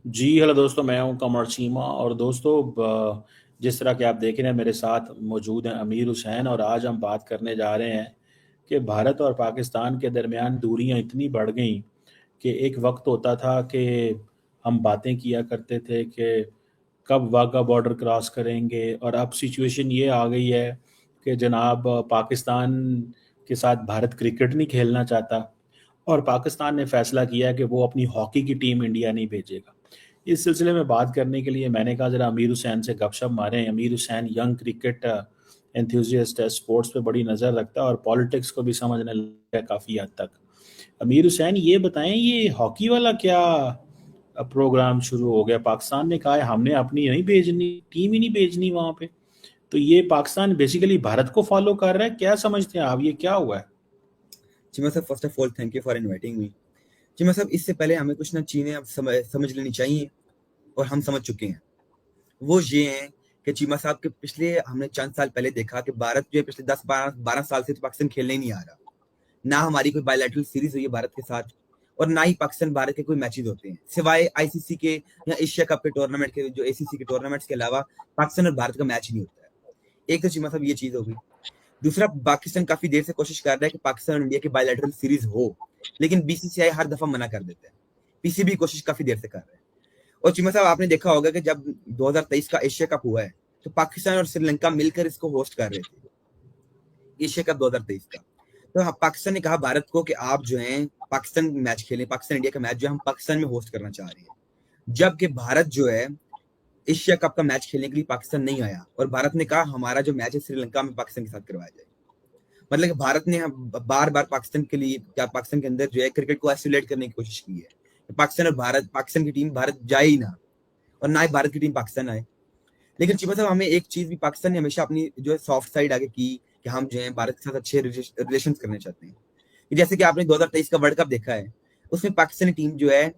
जी hello दोस्तों, मैं हूं कमर चीमा। और दोस्तों, जिस तरह के आप देख रहे हैं, मेरे साथ मौजूद हैं अमीर हुसैन। और आज हम बात करने जा रहे हैं कि भारत और पाकिस्तान के दरमियान दूरियां इतनी बढ़ गई कि एक वक्त होता था कि हम बातें किया करते थे कि कब वाघा बॉर्डर क्रॉस करेंगे, और अब सिचुएशन ये आ गई है कि जनाब पाकिस्तान के साथ भारत क्रिकेट नहीं खेलना चाहता, और पाकिस्तान ने फैसला किया कि वो अपनी हॉकी की टीम इंडिया नहीं भेजेगा। इस सिलसिले में बात करने के लिए मैंने कहा जरा अमीर हुसैन से गपशप मारें। अमीर हुसैन यंग क्रिकेट एंथुजियास्ट है, स्पोर्ट्स पे बड़ी नज़र रखता है और पॉलिटिक्स को भी समझने लगा है काफ़ी हद तक। अमीर हुसैन, ये बताएं, ये हॉकी वाला क्या प्रोग्राम शुरू हो गया? पाकिस्तान ने कहा है हमने अपनी नहीं भेजनी, टीम ही नहीं भेजनी वहां पे। तो ये पाकिस्तान बेसिकली भारत को फॉलो कर रहा है, क्या समझते हैं आप, ये क्या हुआ है? जी मैं sir, first of all thank you for inviting me. जी मैं सब, इससे पहले हमें कुछ ना चीजें अब समझ लेनी चाहिए, और हम समझ चुके हैं। वो ये हैं कि चीमा साहब के पिछले हमने चंद साल पहले देखा कि भारत जो है पिछले 10-12 साल से तो पाकिस्तान खेलने ही नहीं आ रहा। ना हमारी कोई बायलैटरल सीरीज हुई है भारत के साथ, और ना ही पाकिस्तान भारत के कोई मैचेस होते हैं, सिवाय आईसीसी के या एशिया कप के टूर्नामेंट के, जो एसीसी के टूर्नामेंट्स के अलावा पाकिस्तान और भारत का मैच ही नहीं होता है। एक तो चीमा साहब ये चीज हो गई। दूसरा, पाकिस्तान काफी देर से कोशिश कर रहा है कि पाकिस्तान और इंडिया की बायलैटरल सीरीज हो, लेकिन बीसीसीआई हर दफा मना कर देता है। पीसीबी कोशिश काफी देर से कर रहा है। और चिमा साहब, आपने देखा होगा कि जब 2023 का एशिया कप हुआ है, तो पाकिस्तान और श्रीलंका मिलकर इसको होस्ट कर रहे थे, एशिया कप 2023 का। तो पाकिस्तान ने कहा भारत को कि आप जो है पाकिस्तान मैच खेलें, पाकिस्तान इंडिया का मैच जो हम पाकिस्तान में होस्ट करना चाह रहे हैं। जबकि भारत जो है एशिया कप का मैच खेलने के लिए पाकिस्तान नहीं आया, और भारत ने कहा हमारा जो मैच है श्रीलंका में पाकिस्तान के साथ करवाया जाए। मतलब कि भारत ने बार बार पाकिस्तान के लिए, क्या पाकिस्तान के अंदर जो है क्रिकेट को आइसोलेट करने की कोशिश की है। पाकिस्तान और भारत, पाकिस्तान की टीम भारत जाए ही ना, और ना ही भारत की टीम पाकिस्तान आए। लेकिन चिपा साहब, हमें एक चीज भी पाकिस्तान ने हमेशा अपनी जो है सॉफ्ट साइड आगे की, कि हम जो है भारत के साथ अच्छे रिलेशन करने चाहते हैं। जैसे कि आपने 2023 का वर्ल्ड कप देखा है, उसमें पाकिस्तानी टीम जो है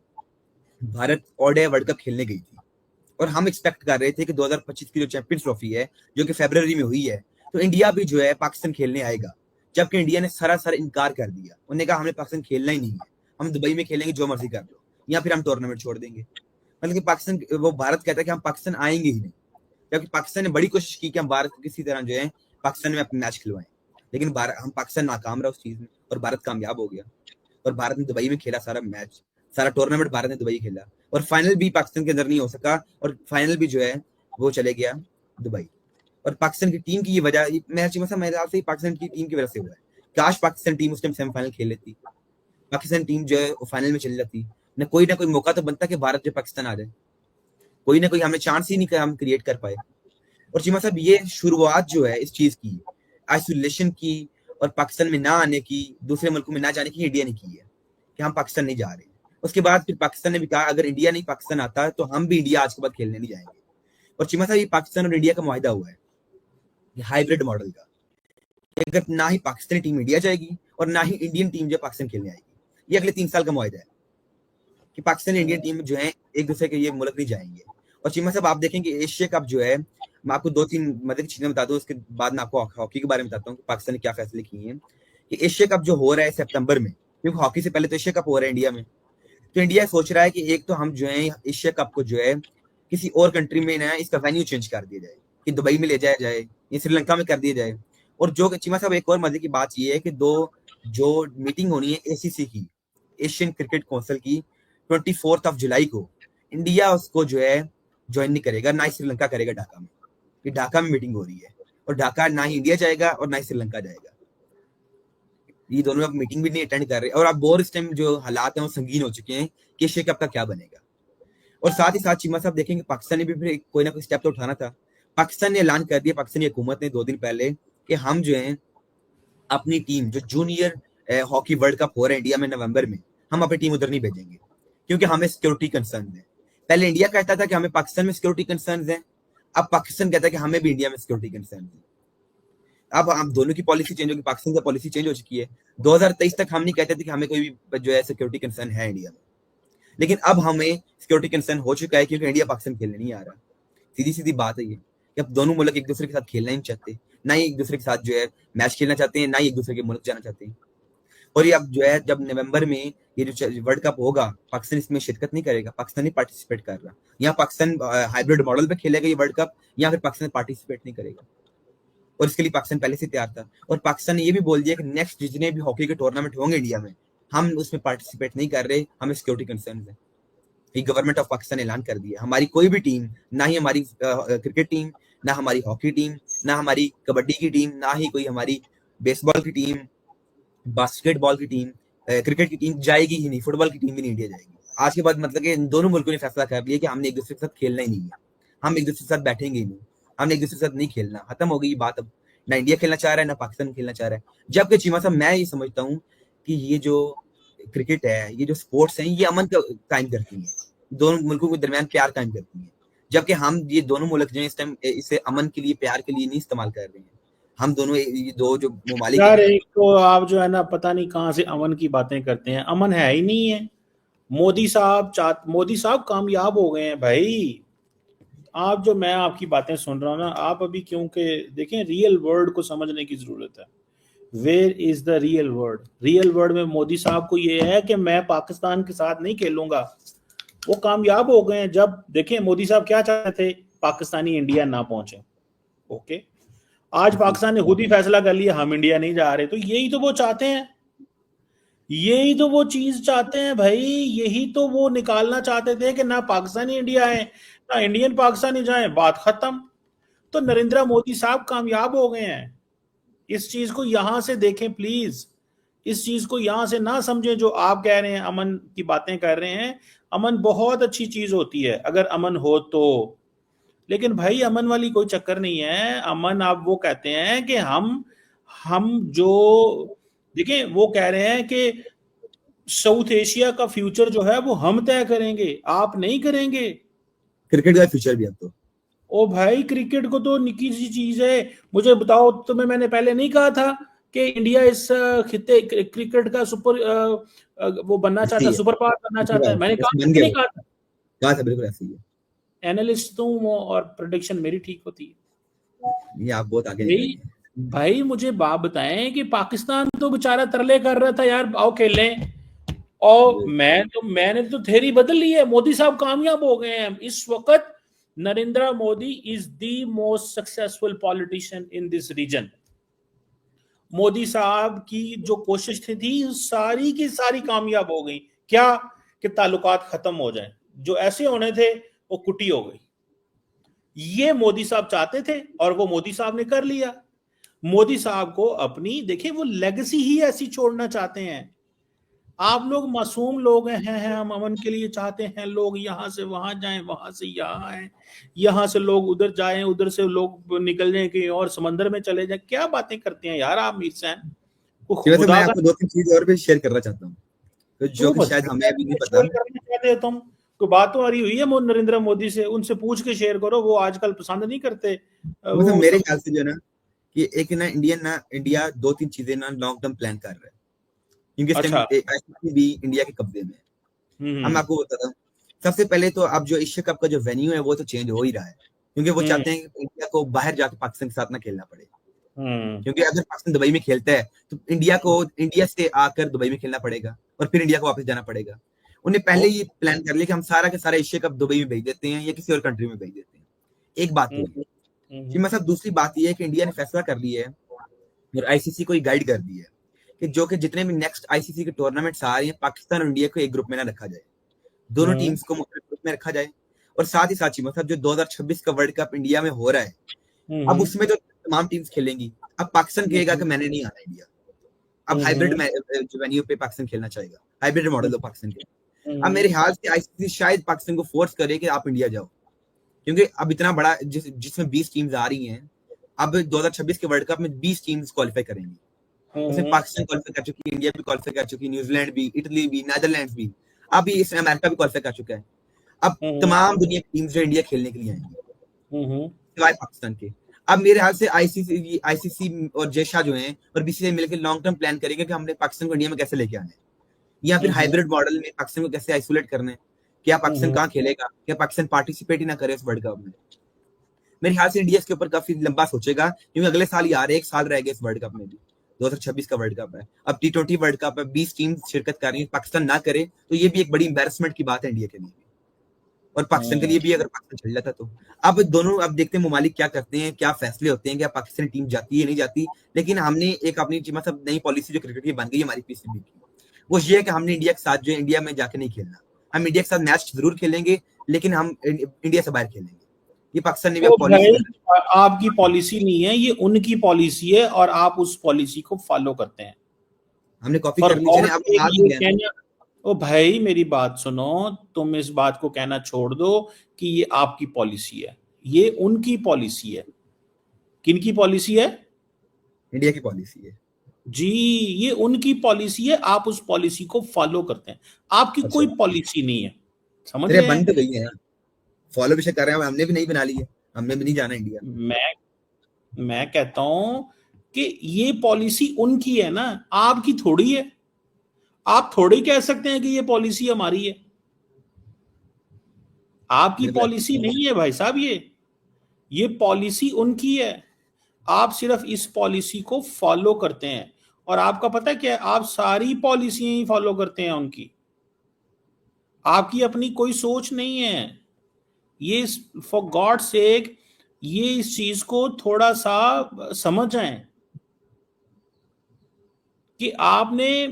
भारत ओडीआई वर्ल्ड कप खेलने गई थी, और हम एक्सपेक्ट कर रहे थे कि 2025 की जो चैंपियंस ट्रॉफी है, जो कि फरवरी में हुई है, तो इंडिया भी जो है पाकिस्तान खेलने आएगा। जबकि इंडिया ने सरासर इनकार कर दिया, उन्होंने कहा हमने पाकिस्तान खेलना ही नहीं है, हम दुबई में खेलेंगे, जो मर्जी कर लो, या फिर हम टूर्नामेंट छोड़ देंगे। मतलब कि पाकिस्तान, वो भारत कहता है कि हम पाकिस्तान आएंगे ही नहीं। जबकि पाकिस्तान ने बड़ी कोशिश की कि हम भारत को किसी तरह जो है पाकिस्तान में अपने मैच खिलवाएं, लेकिन हम पाकिस्तान नाकाम रहा उस चीज में, और भारत कामयाब हो गया। और भारत ने दुबई में खेला सारा मैच, सारा टूर्नामेंट भारत ने दुबई खेला, और फाइनल भी पाकिस्तान के अंदर नहीं हो सका, और फाइनल भी जो है वो चले गया दुबई। और पाकिस्तान की टीम की ये वजह, मैच मतलब मेरे ख्याल से पाकिस्तान की टीम की वजह से हुआ है। काश पाकिस्तान टीम उस टाइम सेमीफाइनल खेल लेती, पाकिस्तान टीम जो है वो फाइनल में चली जाती, ना कोई मौका तो बनता कि भारत जो पाकिस्तान आ जाए। कोई ना कोई हमें चांस ही नहीं हम क्रिएट कर पाए। और चीमा साहब, ये शुरुआत जो है इस चीज की, आइसोलेशन की, और पाकिस्तान में ना आने की, दूसरे मुल्कों में ना जाने की, इंडिया ने की है कि हम पाकिस्तान नहीं जा रहे। उसके बाद फिर पाकिस्तान ने भी कहा अगर इंडिया नहीं पाकिस्तान आता तो हम भी इंडिया आज के बाद खेलने नहीं जाएंगे। और चीमा साहब, ये पाकिस्तान और इंडिया का मुआहदा हुआ है, हाइब्रिड मॉडल का, कि अगर ना ही पाकिस्तानी टीम इंडिया जाएगी और ना ही इंडियन टीम जो पाकिस्तान खेलने आएगी। ये अगले 3 साल का मुआहदा है कि पाकिस्तान इंडियन टीम जो है एक दूसरे के ये मुल्क नहीं जाएंगे। और चीमा साहब, आप देखेंगे एशिया कप जो है, मैं आपको 2-3 मतलब चीजें बता दूं, उसके बाद मैं आपको हॉकी के बारे में बताता हूँ कि पाकिस्तान ने क्या फैसले किए हैं। कि एशिया कप जो हो रहा है सितंबर में, क्योंकि हॉकी से पहले तो एशिया कप हो रहा है इंडिया में, तो इंडिया सोच रहा है कि एक तो हम जो है एशिया कप को जो है किसी और कंट्री में ना इसका वेन्यू चेंज कर दिया जाए, कि दुबई में ले जाया जाए या श्रीलंका में कर दिया जाए। और जो चीमा साहब, एक और मजे की बात ये है कि दो जो मीटिंग होनी है एसीसी की, एशियन क्रिकेट काउंसिल की, 24 जुलाई को, इंडिया उसको जो है ज्वाइन नहीं करेगा, ना ही श्रीलंका करेगा ढाका में। कि ढाका में मीटिंग हो रही है, और ढाका ना ही इंडिया जाएगा और ना ही श्रीलंका जाएगा। ये दोनों अब मीटिंग भी नहीं अटेंड कर रहे, और अब बोर इस टाइम जो हालात हैं वो संगीन हो चुके हैं कि एशिया कप का क्या बनेगा। और साथ ही साथ चीमा साहब देखेंगे, पाकिस्तान ने भी फिर कोई ना कोई स्टेप तो उठाना था। पाकिस्तान ने ऐलान कर दिया, पाकिस्तानी हुकूमत ने 2 दिन पहले, कि हम जो है अपनी टीम जो जूनियर हॉकी वर्ल्ड कप हो रहा है इंडिया में नवंबर में, हम अपनी टीम उधर नहीं भेजेंगे, क्योंकि हमें सिक्योरिटी कंसर्न है। पहले इंडिया कहता था कि हमें पाकिस्तान में सिक्योरिटी कंसर्न है, अब पाकिस्तान कहता है कि हमें भी इंडिया में सिक्योरिटी कंसर्न है। अब दोनों की पॉलिसी चेंज होगी, पाकिस्तान की पॉलिसी चेंज हो चुकी है। 2023 तक हम नहीं कहते थे कि हमें कोई भी जो है सिक्योरिटी कंसर्न है इंडिया में, लेकिन अब हमें सिक्योरिटी कंसर्न हो चुका है, क्योंकि इंडिया पाकिस्तान खेलने नहीं आ रहा। सीधी सीधी बात है ये, कि अब दोनों मुल्क एक दूसरे के साथ खेलना ही नहीं चाहते, ना ही एक दूसरे के साथ जो है मैच खेलना चाहते हैं, ना ही एक दूसरे के मुल्क जाना चाहते हैं। और ये अब जो है जब नवंबर में ये जो वर्ल्ड कप होगा, पाकिस्तान इसमें शिरकत नहीं करेगा, पाकिस्तान नहीं पार्टिसिपेट कर रहा। यहाँ पाकिस्तान हाइब्रिड मॉडल पे खेलेगा ये वर्ल्ड कप, या फिर पाकिस्तान पार्टिसिपेट नहीं करेगा। और इसके लिए पाकिस्तान पहले से तैयार था, और पाकिस्तान ने ये भी बोल दिया कि नेक्स्ट जितने भी हॉकी के टूर्नामेंट होंगे इंडिया में, हम उसमें पार्टिसिपेट नहीं कर रहे, हमें सिक्योरिटी कंसर्न है। ये गवर्नमेंट ऑफ पाकिस्तान ने ऐलान कर दिया, हमारी कोई भी टीम, ना ही हमारी क्रिकेट टीम, ना हमारी हॉकी टीम, ना हमारी कबड्डी की टीम, ना ही कोई हमारी बेसबॉल की टीम, बास्केटबॉल की टीम, क्रिकेट की टीम जाएगी ही नहीं, फुटबॉल की टीम भी नहीं इंडिया जाएगी। आज के बाद मतलब कि इन दोनों मुल्कों ने फैसला कर लिया कि हमने एक दूसरे के साथ खेलना ही नहीं है, हम एक दूसरे के साथ बैठेंगे ही नहीं, हमने एक दूसरे के साथ नहीं खेलना, खत्म हो गई बात। अब ना इंडिया खेलना चाह रहा है, ना पाकिस्तान खेलना चाह रहा है। जबकि चीमा साहब, मैं ये समझता हूँ कि ये जो क्रिकेट है, ये जो स्पोर्ट्स हैं, ये अमन का कायम करती है, दोनों मुल्कों के दरमियान प्यार कायम करती है। जबकि हम ये दोनों मुल्क जो है इस टाइम इसे अमन के लिए, प्यार के लिए नहीं इस्तेमाल कर रहे हैं। हम दोनों ये दो जो ममालिक यार हैं। एक तो आप जो है ना पता नहीं कहाँ से अमन की बातें करते हैं, अमन है ही नहीं है। मोदी साहब कामयाब हो गए हैं भाई। आप जो मैं आपकी बातें सुन रहा हूँ ना, आप अभी क्योंकि देखें रियल वर्ल्ड को समझने की जरूरत है। Where is the real world? Real world में मोदी साहब को ये है कि मैं पाकिस्तान के साथ नहीं खेलूंगा। वो कामयाब हो गए हैं। जब देखें मोदी साहब क्या चाहते थे, पाकिस्तानी इंडिया ना पहुंचे। ओके, आज पाकिस्तान ने खुद ही फैसला कर लिया हम इंडिया नहीं जा रहे। तो यही तो वो चाहते हैं, यही तो वो चीज चाहते हैं भाई। यही तो वो निकालना चाहते थे कि ना पाकिस्तानी इंडिया है, ना इंडियन पाकिस्तानी जाए, बात खत्म। तो नरेंद्र मोदी साहब कामयाब हो गए हैं। इस चीज को यहां से देखें प्लीज, इस चीज को यहां से ना समझें। जो आप कह रहे हैं अमन की बातें कर रहे हैं, अमन बहुत अच्छी चीज होती है अगर अमन हो तो, लेकिन भाई अमन वाली कोई चक्कर नहीं है। अमन आप वो कहते हैं कि हम जो देखिए वो कह रहे हैं कि साउथ एशिया का फ्यूचर जो है वो हम तय करेंगे, आप नहीं करेंगे। क्रिकेट का फ्यूचर भी अब तो। ओ भाई क्रिकेट को तो निकी सी चीज है। मुझे बताओ, तुम्हें मैंने पहले नहीं कहा था कि इंडिया इस खिते क्रिकेट का सुपर वो बनना ऐसे चाहता ही है, है, सुपर पावर बनना ऐसी चाहता है? बात मैंने है, कहा बस था बन कि गया नहीं वो। कहा था? कहा था, बिल्कुल ऐसी ही है। एनालिस्ट तुम और प्रोडिक्शन मेरी ठीक होती है। ये आप बहुत आगे निकल भाई गए। भाई मुझे बात बताएं कि पाकिस्तान तो बेचारा तरले कर रहा था यार आओ खेलें, और मैंने तो थेरी बदल ली है। मोदी साहब कामयाब हो गए हैं इस वक्त। Narendra Modi is the most successful politician in this region. Modi साहब की जो कोशिश थी सारी की सारी कामयाब हो गई। क्या कि ताल्लुकात खत्म हो जाएं, जो ऐसे होने थे वो कुटी हो गई। ये मोदी साहब चाहते थे और वो मोदी साहब ने कर लिया। मोदी साहब को अपनी देखिए वो लेगेसी ही ऐसी छोड़ना चाहते हैं। आप लोग मासूम लोग हैं, हम अमन के लिए चाहते हैं लोग यहां से वहां जाएं, वहां से यहाँ आए, यहाँ से लोग उधर जाएं, उधर से लोग निकल जाएं कहीं और समंदर में चले जाएं। क्या बातें करते हैं यार आप मीर सैन को जी, वैसे मैं खुदा का। आपको दो तीन चीज और भी शेयर करना चाहता हूँ, तो जो क्यों कि शायद हमें अभी नहीं पता। शेयर करना चाहते हो तुम? कोई बात तो आ रही हुई है नरेंद्र मोदी से, उनसे पूछ के शेयर करो। वो आजकल पसंद नहीं करते मतलब वो मेरे सब। ख्याल से जो है ना, कि एक ना इंडिया दो तीन चीजें ना लॉन्ग टर्म प्लान कर रहा है, क्योंकि इस टाइम अच्छा। ICC भी इंडिया के कब्जे में है। अब मैं हम्म। आपको बताता हूँ, सबसे पहले तो अब जो एशिया कप का जो वेन्यू है वो तो चेंज हो ही रहा है, क्योंकि वो हम्म। चाहते हैं कि इंडिया को बाहर जाकर पाकिस्तान के साथ ना खेलना पड़े। हम्म। क्योंकि अगर पाकिस्तान दुबई में खेलता है तो इंडिया से आकर दुबई में खेलना पड़ेगा, और फिर इंडिया को वापस जाना पड़ेगा। उन्हें पहले ओ। ही प्लान कर लिया कि हम सारा का सारा एशिया कप दुबई में भेज देते हैं या किसी और कंट्री में भेज देते हैं। एक बात हुई हम्म। कि मतलब दूसरी बात यह है कि इंडिया ने फैसला कर लिया है और ICC को गाइड कर दी है कि जो कि जितने भी नेक्स्ट ICC के टूर्नामेंट्स आ रहे हैं, पाकिस्तान और इंडिया को एक ग्रुप में ना रखा जाए, दोनों हम्म। टीम्स को मुख्तलिफ ग्रुप में रखा जाए। और साथ ही साथ मतलब जो 2026 का वर्ल्ड कप इंडिया में हो रहा है, अब उसमें जो तमाम टीम्स खेलेंगी, अब पाकिस्तान कहेगा कि मैंने नहीं आना इंडिया। अब हाइब्रिड जो वेन्यू पे पाकिस्तान खेलना चाहेगा, हाइब्रिड मॉडल हो पाकिस्तान के। अब मेरे ख्याल से ICC शायद पाकिस्तान को फोर्स करे कि आप इंडिया जाओ, क्योंकि अब इतना बड़ा जिसमें 20 टीम्स आ रही हैं, अब 2026 के वर्ल्ड कप में 20 टीम्स क्वालिफाई करेंगी। उसमें पाकिस्तान क्वालिफाई कर चुकी है, इंडिया भी क्वालिफाई कर चुकी है, न्यूजीलैंड भी, इटली भी, नीदरलैंड्स भी, अभी इसमें अमेरिका भी क्वालिफाई कर चुका है। अब तमाम दुनिया की टीम्स जो इंडिया खेलने के लिए आएंगी सिवाय पाकिस्तान के। अब मेरे हाल से आईसीसी और जेशा जो हैं और BCCI मिलकर लॉन्ग टर्म प्लान करेंगे कि हमने पाकिस्तान को इंडिया में कैसे लेके आना है, या फिर हाइब्रिड मॉडल में पाकिस्तान को कैसे आइसोलेट करना है। क्या पाकिस्तान कहाँ खेलेगा, क्या पाकिस्तान पार्टिसिपेट ही ना करे इस वर्ल्ड कप में। मेरे ख्याल से इंडिया इसके ऊपर काफी लंबा सोचेगा, क्योंकि अगले साल ही आ रहे, एक साल रह गया इस वर्ल्ड कप में भी। 2026 का वर्ल्ड कप है, अब T20 वर्ल्ड कप है, 20 टीम शिरकत कर रही है, पाकिस्तान ना करे तो ये भी एक बड़ी एम्बैरेसमेंट की बात है इंडिया के लिए और पाकिस्तान के लिए भी, अगर पाकिस्तान चल जाता तो। अब दोनों, अब देखते हैं ममालिक क्या करते हैं, क्या फैसले होते हैं, क्या पाकिस्तानी टीम जाती है नहीं जाती। लेकिन हमने एक अपनी मतलब नई पॉलिसी जो क्रिकेट की बन गई है हमारी पीसीबी की, वो ये है कि हमने इंडिया के साथ जो इंडिया में जाके नहीं खेलना। हम इंडिया के साथ मैच जरूर खेलेंगे, लेकिन हम इंडिया से बाहर खेलेंगे। ये पाकिस्तान ने भी तो अब पॉलिसी भाई बना। आपकी पॉलिसी नहीं है, ये उनकी पॉलिसी है और आप उस पॉलिसी को फॉलो करते हैं। हमने कॉपी फॉर कर ली, गॉड अब सेक हार भी ये गए ना। कहना, ओ भाई मेरी बात सुनो, तुम इस बात को कहना छोड़ दो कि ये आपकी पॉलिसी है, ये उनकी पॉलिसी है। किनकी पॉलिसी है? इंडिया की पॉलिसी है। जी, ये उनकी पॉलिसी है, आप उस पॉलिसी को फॉलो करते हैं। आपकी अच्छा, कोई पॉलिसी नहीं है, समझ तेरे रहे बन हैं? तो गई है, फॉलो भी कर रहे हैं, हमने भी नहीं बना ली है, हमने भी नहीं जाना इंडिया। मैं कहता हूं कि ये पॉलिसी उनकी है ना, आपकी थोड़ी है। आप थोड़ी कह सकते हैं कि ये पॉलिसी हमारी है। आपकी मेरे को पॉलिसी लगता है नहीं है भाई साहब, ये पॉलिसी उनकी है। आप सिर्फ इस पॉलिसी को फॉलो करते हैं। और आपका पता है क्या है? आप सारी पॉलिसियां ही फॉलो करते हैं उनकी। आपकी अपनी कोई सोच नहीं है। ये फॉर गॉड सेक, ये इस चीज को थोड़ा सा समझ जाएं कि आपने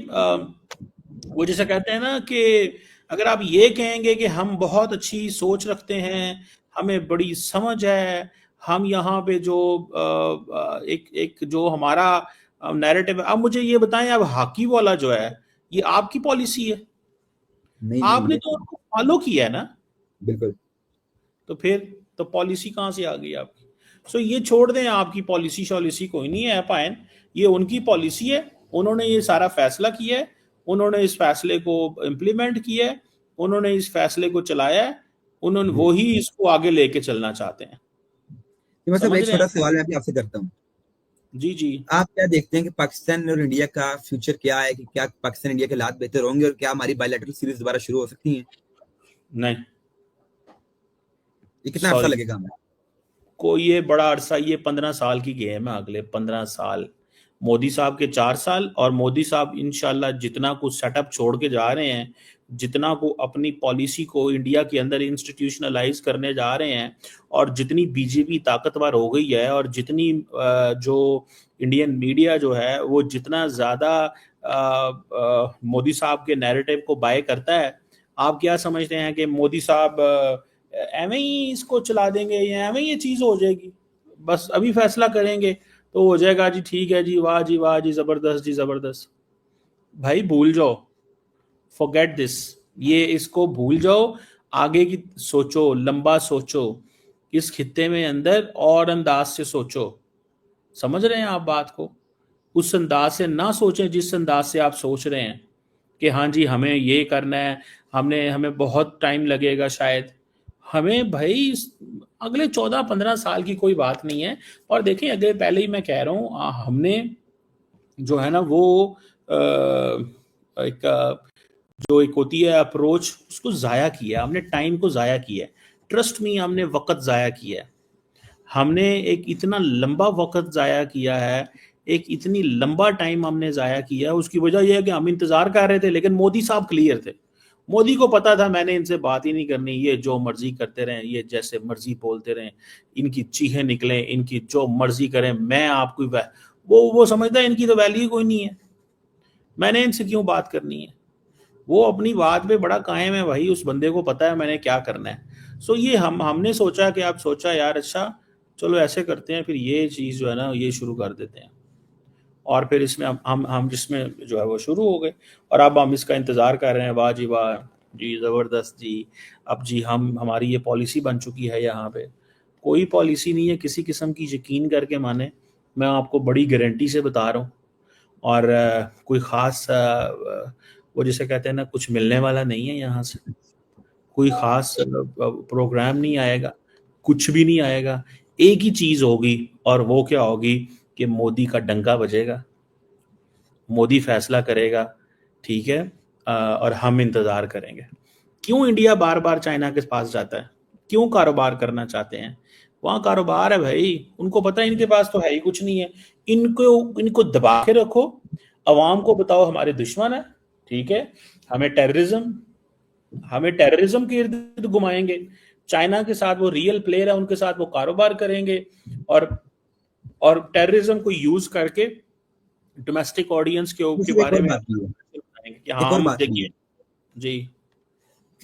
वो जैसे कहते हैं ना कि अगर आप ये कहेंगे कि हम बहुत अच्छी सोच रखते हैं, हमें बड़ी समझ है, हम यहाँ पे जो एक एक जो हमारा नैरेटिव है। अब मुझे ये बताएं, अब हॉकी वाला जो है, ये आपकी पॉलिसी है? नहीं नहीं, आपने इंडिया तो की। उनको फॉलो किया है ना। बिल्कुल। तो फिर तो पॉलिसी कहाँ से आ गई आपकी? सो ये छोड़ दें, आपकी पॉलिसी शॉलिसी कोई नहीं है पायन, ये उनकी पॉलिसी है। उन्होंने ये सारा फैसला किया है, उन्होंने इस फैसले को इम्प्लीमेंट किया है, उन्होंने इस फैसले को चलाया है, उन्होंने जी। वो ही इसको आगे लेके चलना चाहते हैं। तो मतलब समझ एक रहे हैं छोटा आप? सवाल मैं भी आपसे करता हूँ, जी जी। आप क्या देखते हैं कि पाकिस्तान और इंडिया का फ्यूचर क्या है, कि क्या पाकिस्तान इंडिया के हालात बेहतर होंगे और क्या हमारी बायलैटरल सीरीज दोबारा शुरू हो सकती है? नहीं, ये कितना अरसा सॉरी, लगेगा हमें? को ये बड़ा अरसा, ये 15 साल की गेम है, अगले 15 साल। मोदी साहब के 4 साल, और मोदी साहब इंशाल्लाह जितना कुछ सेटअप छोड़ के जा रहे हैं, जितना को अपनी पॉलिसी को इंडिया के अंदर इंस्टीट्यूशनलाइज करने जा रहे हैं, और जितनी बीजेपी ताकतवर हो गई है, और जितनी जो इंडियन मीडिया जो है वो जितना ज़्यादा मोदी साहब के नैरेटिव को बाय करता है, आप क्या समझते हैं कि मोदी साहब एवं ही इसको चला देंगे या एवं ये चीज हो जाएगी? बस अभी फैसला करेंगे तो हो जाएगा जी, ठीक है जी, वाह जी, वाह जी, जबरदस्त जी, जबरदस्त। भाई भूल जाओ, फॉरगेट दिस, ये इसको भूल जाओ। आगे की सोचो, लंबा सोचो, इस खित्ते में अंदर और अंदाज से सोचो। समझ रहे हैं आप बात को? उस अंदाज से ना सोचें जिस अंदाज से आप सोच रहे हैं कि हाँ जी हमें ये करना है, हमने हमें बहुत टाइम लगेगा शायद। हमें भाई अगले 14-15 साल की कोई बात नहीं है। और देखिए, अगले पहले ही मैं कह रहा हूँ, हमने जो है ना वो एक जो एक होती है अप्रोच, उसको ज़ाया किया, हमने टाइम को ज़ाया किया है। ट्रस्ट मी, हमने वक्त ज़ाया किया है। हमने एक इतना लंबा वक्त ज़ाया किया है, एक इतनी लंबा टाइम हमने ज़ाया किया है। उसकी वजह यह है कि हम इंतज़ार कर रहे थे, लेकिन मोदी साहब क्लियर थे। मोदी को पता था मैंने इनसे बात ही नहीं करनी, ये जो मर्जी करते रहें, ये जैसे मर्जी बोलते रहें, इनकी चीखें निकलें, इनकी जो मर्जी करें, मैं आपको वो समझता है इनकी तो वैल्यू कोई नहीं है, मैंने इनसे क्यों बात करनी है। वो अपनी बात पे बड़ा कायम है भाई, उस बंदे को पता है मैंने क्या करना है। सो ये हमने सोचा कि आप सोचा यार अच्छा चलो ऐसे करते हैं, फिर ये चीज़ जो है ना ये शुरू कर देते हैं। और फिर इसमें हम जिसमें जो है वो शुरू हो गए, और अब हम इसका इंतज़ार कर रहे हैं। वाह जी, वाह जी, ज़बरदस्त जी। अब जी हमारी ये पॉलिसी बन चुकी है यहाँ पे। कोई पॉलिसी नहीं है किसी किस्म की, यकीन करके माने, मैं आपको बड़ी गारंटी से बता रहा हूँ। और कोई ख़ास वो जिसे कहते हैं ना, कुछ मिलने वाला नहीं है यहाँ से। कोई ख़ास प्रोग्राम नहीं आएगा, कुछ भी नहीं आएगा। एक ही चीज़ होगी, और वो क्या होगी कि मोदी का डंका बजेगा, मोदी फैसला करेगा, ठीक है। और हम इंतज़ार करेंगे। क्यों इंडिया बार बार चाइना के पास जाता है? क्यों कारोबार करना चाहते हैं? वहां कारोबार है भाई, उनको पता है इनके पास तो है ही कुछ नहीं है। इनको दबा के रखो, अवाम को बताओ हमारे दुश्मन है, ठीक है, हमें टेररिज्म के इर्द गिर्द घुमाएंगे, चाइना के साथ वो रियल प्लेयर है, उनके साथ वो कारोबार करेंगे, और टेररिज्म को यूज करके डोमेस्टिक ऑडियंस के सिर्फ एक बारे और में बात की है, बताएंगे कि एक हाँ और हम बात की देखिए। है जी।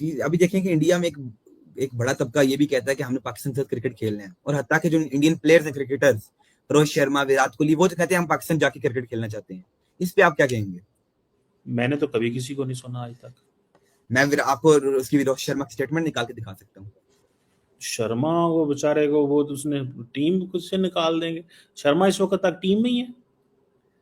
कि अभी देखें कि इंडिया में एक बड़ा तबका ये भी कहता है कि हमने पाकिस्तान के साथ क्रिकेट खेलना है, और हत्ता के जो इंडियन प्लेयर्स हैं क्रिकेटर्स, रोहित शर्मा, विराट कोहली, वो तो कहते हैं हम पाकिस्तान जाके क्रिकेट खेलना चाहते हैं। इस पे आप क्या कहेंगे? मैंने तो कभी किसी को नहीं सुना आज तक। मैं आपको उसकी रोहित शर्मा की स्टेटमेंट निकाल के दिखा सकता हूँ। शर्मा वो बेचारे को, वो तो उसने टीम कुछ से निकाल देंगे। शर्मा इस वक्त तक टीम में ही है।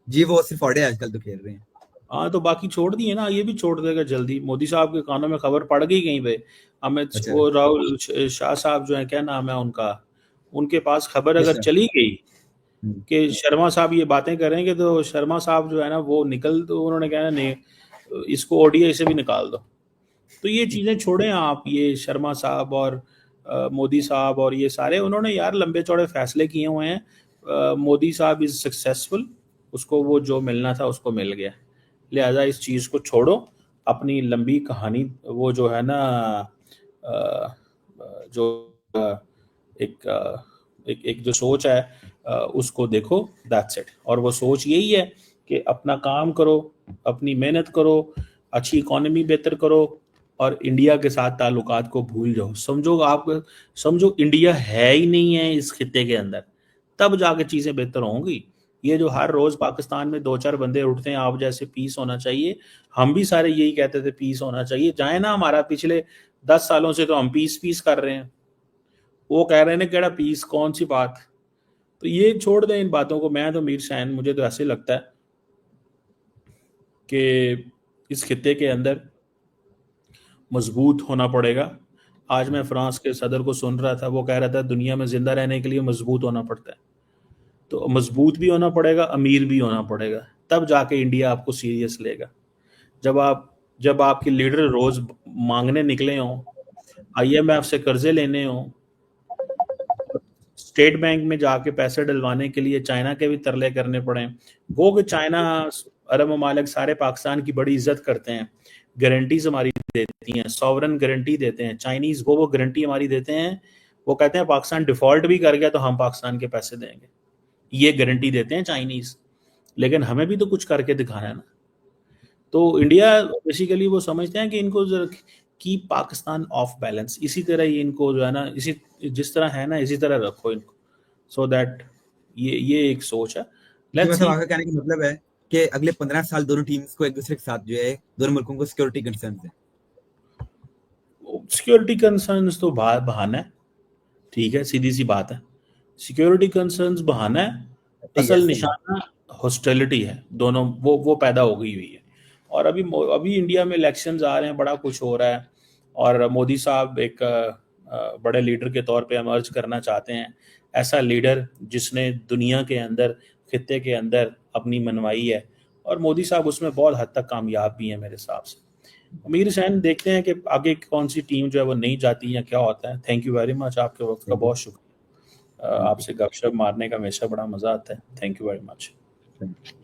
जी, वो सिर्फ ओडे आजकल तो खेल रहे हैं। हाँ तो बाकी छोड़ दिए ना, ये भी छोड़ देगा जल्दी। मोदी साहब के कानों में खबर पड़ गई कहीं पे, अमित अच्छा, वो राहुल शाह साहब जो है, क्या नाम है उनका, उनके पास खबर अगर मिश्रा। चली गई हम्म। कि शर्मा साहब ये बातें करेंगे, तो शर्मा साहब जो है ना वो निकल, तो उन्होंने कहना नहीं, इसको ओडीआई से भी निकाल दो। तो ये चीजें छोड़ें आप, ये शर्मा साहब और मोदी साहब और ये सारे, उन्होंने यार लंबे चौड़े फैसले किए हुए हैं। मोदी साहब इज सक्सेसफुल, उसको वो जो मिलना था उसको मिल गया, लिहाजा इस चीज को छोड़ो। अपनी लंबी कहानी वो जो है ना, अ, जो एक एक जो सोच है, उसको देखो, दैट्स इट। और वो सोच यही है कि अपना काम करो, अपनी मेहनत करो, अच्छी इकोनॉमी बेहतर करो, और इंडिया के साथ ताल्लुकात को भूल जाओ। समझो इंडिया है ही नहीं है इस खित्ते के अंदर, तब जाके चीजें बेहतर होंगी। ये जो हर रोज पाकिस्तान में दो चार बंदे उठते हैं आप जैसे, पीस होना चाहिए, हम भी सारे यही कहते थे पीस होना चाहिए, जाए ना हमारा पिछले 10 सालों से तो हम पीस पीस कर रहे हैं, वो कह रहे हैं केड़ा पीस, कौन सी बात। तो ये छोड़ दें इन बातों को। मैं तो मीर सैन, मुझे तो ऐसे लगता है कि इस खित्ते के अंदर मजबूत होना पड़ेगा। आज मैं फ्रांस के सदर को सुन रहा था, वो कह रहा था दुनिया में जिंदा रहने के लिए मजबूत होना पड़ता है। तो मजबूत भी होना पड़ेगा, अमीर भी होना पड़ेगा, तब जाके इंडिया आपको सीरियस लेगा। जब आपके लीडर रोज मांगने निकले हों, आईएमएफ से कर्जे लेने हों, स्टेट बैंक में जाके पैसे डलवाने के लिए चाइना के भी तरले करने पड़े, वो कि चाइना, अरब ममालिक सारे पाकिस्तान की बड़ी इज्जत करते हैं, गारंटीज हमारी देती हैं, सॉवरन गारंटी देते हैं चाइनीज, वो गारंटी हमारी देते हैं। वो कहते हैं पाकिस्तान डिफॉल्ट भी कर गया तो हम पाकिस्तान के पैसे देंगे, ये गारंटी देते हैं चाइनीज। लेकिन हमें भी तो कुछ करके दिखाना है ना। तो इंडिया बेसिकली वो समझते हैं कि इनको कीप पाकिस्तान ऑफ बैलेंस, इसी तरह ही इनको जो है ना, इसी जिस तरह है ना इसी तरह रखो इनको, सो दैट ये एक सोच है। जी, लेट्स मतलब सी। आपका कहने का मतलब है कि अगले 15 साल दोनों टीम्स को एक दूसरे के साथ जो है, दोनों मुल्कों को सिक्योरिटी कंसर्न है। सिक्योरिटी कंसर्न्स तो बहाना है, ठीक है, सीधी सी बात है। सिक्योरिटी कंसर्न्स बहाना है, ठीक है, असल सही है। निशाना हॉस्टिलिटी है। दोनों वो पैदा हो गई हुई है। और अभी इंडिया में इलेक्शंस आ रहे हैं, बड़ा कुछ हो रहा है, और मोदी साहब एक बड़े लीडर के तौर पे इमर्ज करना चाहते हैं, ऐसा लीडर जिसने दुनिया के अंदर, खित्ते के अंदर अपनी मनवाई है, और मोदी साहब उसमें बहुत हद तक कामयाब भी हैं मेरे हिसाब से। अमीर हुसैन, देखते हैं कि आगे कौन सी टीम जो है वो नहीं जाती या क्या होता है। थैंक यू वेरी मच, आपके वक्त का थैंक यू। बहुत शुक्रिया। Thank you. आपसे गपशप मारने का हमेशा बड़ा मज़ा आता है। Thank you very much. Thank you.